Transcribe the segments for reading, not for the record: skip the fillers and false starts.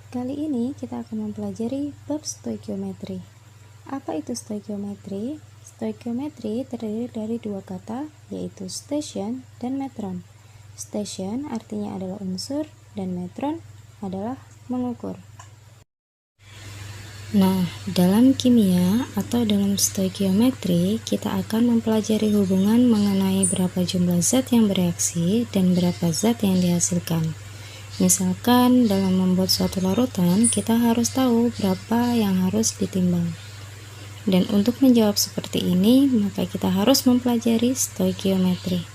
Kali ini kita akan mempelajari bab stoikiometri. Apa itu stoikiometri? Stoikiometri terdiri dari dua kata, yaitu station dan metron. Station artinya adalah unsur dan metron adalah mengukur. Nah, dalam kimia atau dalam stoikiometri, kita akan mempelajari hubungan mengenai berapa jumlah zat yang bereaksi dan berapa zat yang dihasilkan. Misalkan dalam membuat suatu larutan, kita harus tahu berapa yang harus ditimbang. Dan untuk menjawab seperti ini, maka kita harus mempelajari stoikiometri.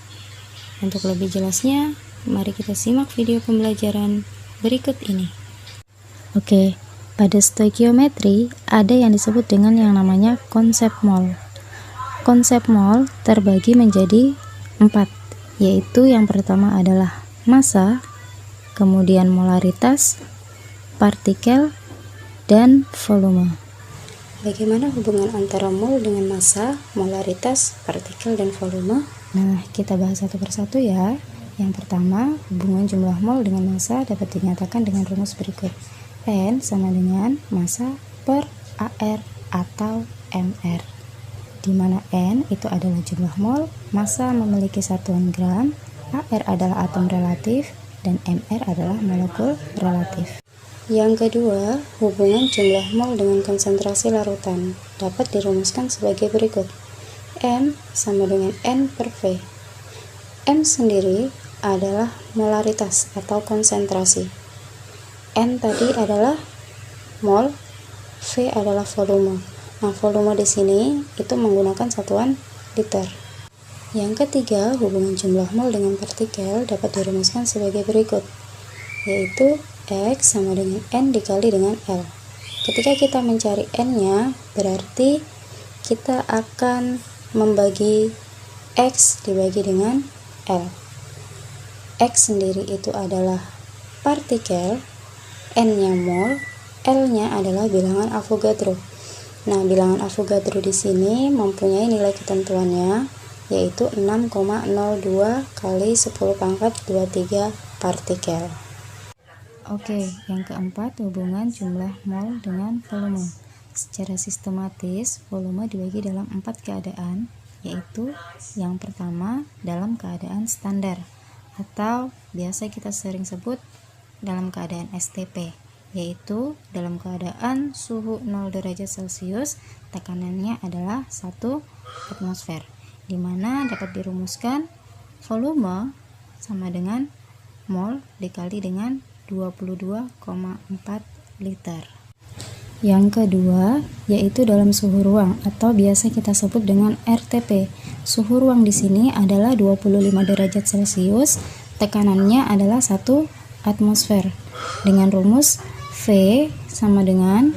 Untuk lebih jelasnya, mari kita simak video pembelajaran berikut ini. Oke, pada stoikiometri ada yang disebut dengan yang namanya konsep mol. Konsep mol terbagi menjadi 4, yaitu yang pertama adalah massa, kemudian molaritas, partikel, dan volume. Bagaimana hubungan antara mol dengan massa, molaritas, partikel, dan volume? Nah, kita bahas satu persatu ya. Yang pertama, hubungan jumlah mol dengan massa dapat dinyatakan dengan rumus berikut. N sama dengan massa per AR atau MR, di mana N itu adalah jumlah mol, massa memiliki satuan gram, AR adalah atom relatif, dan MR adalah molekul relatif. Yang kedua, hubungan jumlah mol dengan konsentrasi larutan dapat dirumuskan sebagai berikut. M sama dengan N per V. M sendiri adalah molaritas atau konsentrasi. N tadi adalah mol, V adalah volume. Nah, volume di sini itu menggunakan satuan liter. Yang ketiga, hubungan jumlah mol dengan partikel dapat dirumuskan sebagai berikut, yaitu X sama dengan N dikali dengan L. Ketika kita mencari N-nya, berarti kita akan membagi X dibagi dengan L. X sendiri itu adalah partikel, N-nya mol, L-nya adalah bilangan Avogadro. Nah, bilangan Avogadro di sini mempunyai nilai ketentuannya, yaitu 6,02 kali 10 pangkat 23 partikel. Oke, yang keempat, hubungan jumlah mol dengan volume. Secara sistematis, volume dibagi dalam 4 keadaan, yaitu yang pertama dalam keadaan standar, atau biasa kita sering sebut dalam keadaan STP, yaitu dalam keadaan suhu 0 derajat Celcius, tekanannya adalah 1 atmosfer, di mana dapat dirumuskan volume sama dengan mol dikali dengan 22,4 liter. Yang kedua, yaitu dalam suhu ruang atau biasa kita sebut dengan RTP. Suhu ruang di sini adalah 25 derajat Celcius, tekanannya adalah 1 atmosfer, dengan rumus V sama dengan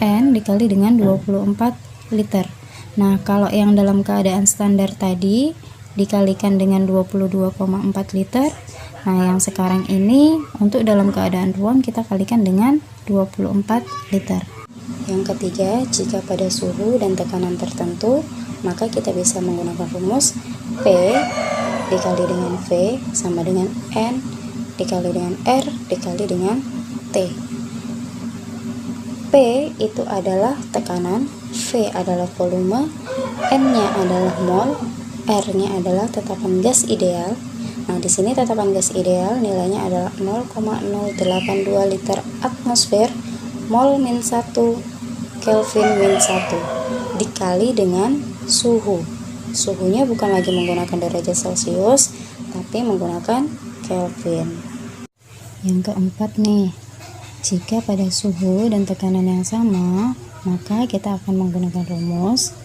N dikali dengan 24 liter. Nah, kalau yang dalam keadaan standar tadi dikalikan dengan 22,4 liter. Nah, yang sekarang ini untuk dalam keadaan ruang kita kalikan dengan 24 liter. Yang ketiga, jika pada suhu dan tekanan tertentu, maka kita bisa menggunakan rumus P dikali dengan V sama dengan N dikali dengan R dikali dengan T. P itu adalah tekanan, V adalah volume, N-nya adalah mol, R-nya adalah tetapan gas ideal. Nah, di sini tetapan gas ideal nilainya adalah 0,082 liter atmosfer mol min 1 Kelvin min 1 dikali dengan suhu. Suhunya bukan lagi menggunakan derajat Celcius, tapi menggunakan Kelvin. Yang keempat nih, jika pada suhu dan tekanan yang sama, maka kita akan menggunakan rumus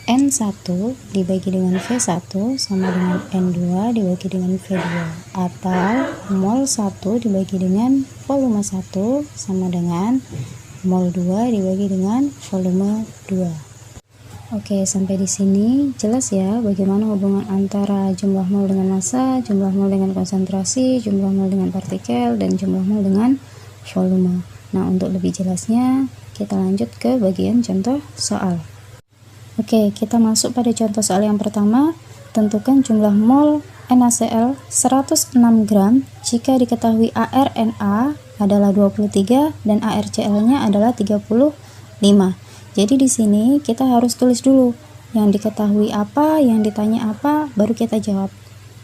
N1 dibagi dengan V1 sama dengan N2 dibagi dengan V2, atau mol 1 dibagi dengan volume 1 sama dengan mol 2 dibagi dengan volume 2. Oke, sampai di sini jelas ya bagaimana hubungan antara jumlah mol dengan massa, jumlah mol dengan konsentrasi, jumlah mol dengan partikel, dan jumlah mol dengan volume. Nah, untuk lebih jelasnya kita lanjut ke bagian contoh soal. Oke, kita masuk pada contoh soal yang pertama. Tentukan jumlah mol NaCl 106 gram jika diketahui ArNa adalah 23 dan ArCl-nya adalah 35. Jadi di sini kita harus tulis dulu yang diketahui apa, yang ditanya apa, baru kita jawab.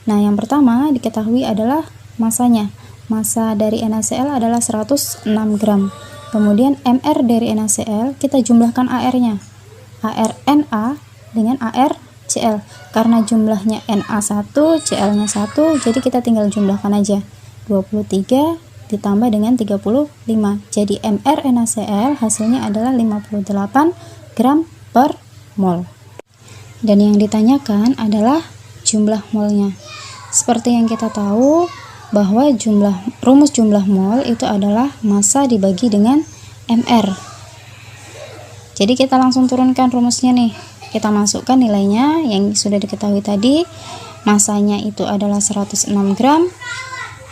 Nah, yang pertama diketahui adalah masanya. Massa dari NaCl adalah 106 gram. Kemudian Mr dari NaCl kita jumlahkan Ar-nya. ArNa dengan ArCl. Karena jumlahnya Na 1, Cl-nya 1, jadi kita tinggal jumlahkan aja. 23 ditambah dengan 35. Jadi Mr NaCl hasilnya adalah 58 gram per mol. Dan yang ditanyakan adalah jumlah molnya. Seperti yang kita tahu bahwa rumus jumlah mol itu adalah massa dibagi dengan Mr. Jadi kita langsung turunkan rumusnya nih. Kita masukkan nilainya yang sudah diketahui tadi. Massanya itu adalah 106 gram.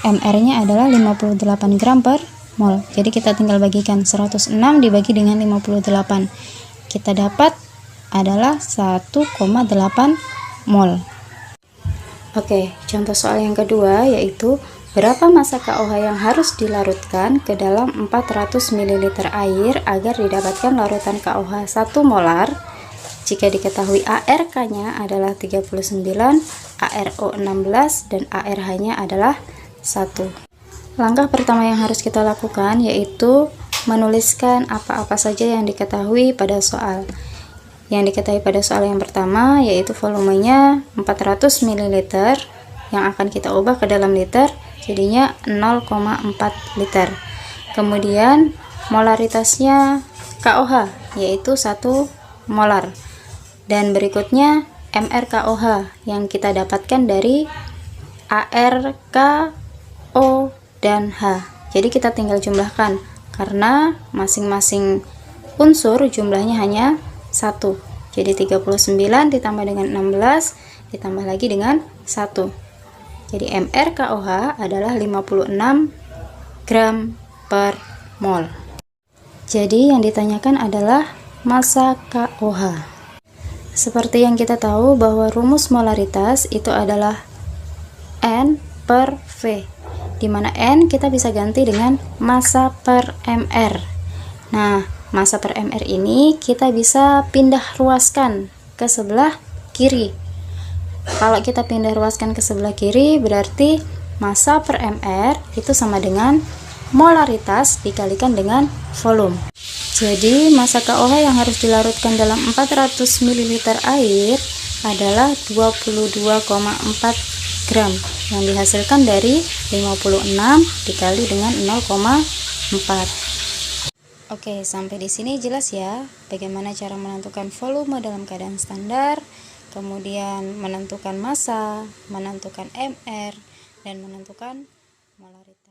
Mr-nya adalah 58 gram per mol. Jadi kita tinggal bagikan 106 dibagi dengan 58. Kita dapat adalah 1,8 mol. Oke, contoh soal yang kedua yaitu berapa massa KOH yang harus dilarutkan ke dalam 400 ml air agar didapatkan larutan KOH 1 molar jika diketahui ARK-nya adalah 39, ARO 16, dan ARH-nya adalah 1. Langkah pertama yang harus kita lakukan yaitu menuliskan apa-apa saja yang diketahui pada soal. Yang diketahui pada soal yang pertama yaitu volumenya 400 ml yang akan kita ubah ke dalam liter, jadinya 0,4 liter. Kemudian molaritasnya KOH yaitu 1 molar. Dan berikutnya MrKOH yang kita dapatkan dari ARK, O, dan H. Jadi kita tinggal jumlahkan karena masing-masing unsur jumlahnya hanya 1. Jadi 39 ditambah dengan 16 ditambah lagi dengan 1. Jadi MrKOH adalah 56 gram per mol. Jadi yang ditanyakan adalah massa KOH. Seperti yang kita tahu bahwa rumus molaritas itu adalah N per V, di mana N kita bisa ganti dengan massa per Mr. Nah, massa per Mr ini kita bisa pindah ruaskan ke sebelah kiri. Kalau kita pindah ruaskan ke sebelah kiri, berarti massa per Mr itu sama dengan molaritas dikalikan dengan volume. Jadi massa KOH yang harus dilarutkan dalam 400 ml air adalah 22,4 gram yang dihasilkan dari 56 dikali dengan 0,4. Oke, sampai di sini jelas ya bagaimana cara menentukan volume dalam keadaan standar, kemudian menentukan massa, menentukan Mr, dan menentukan molaritas.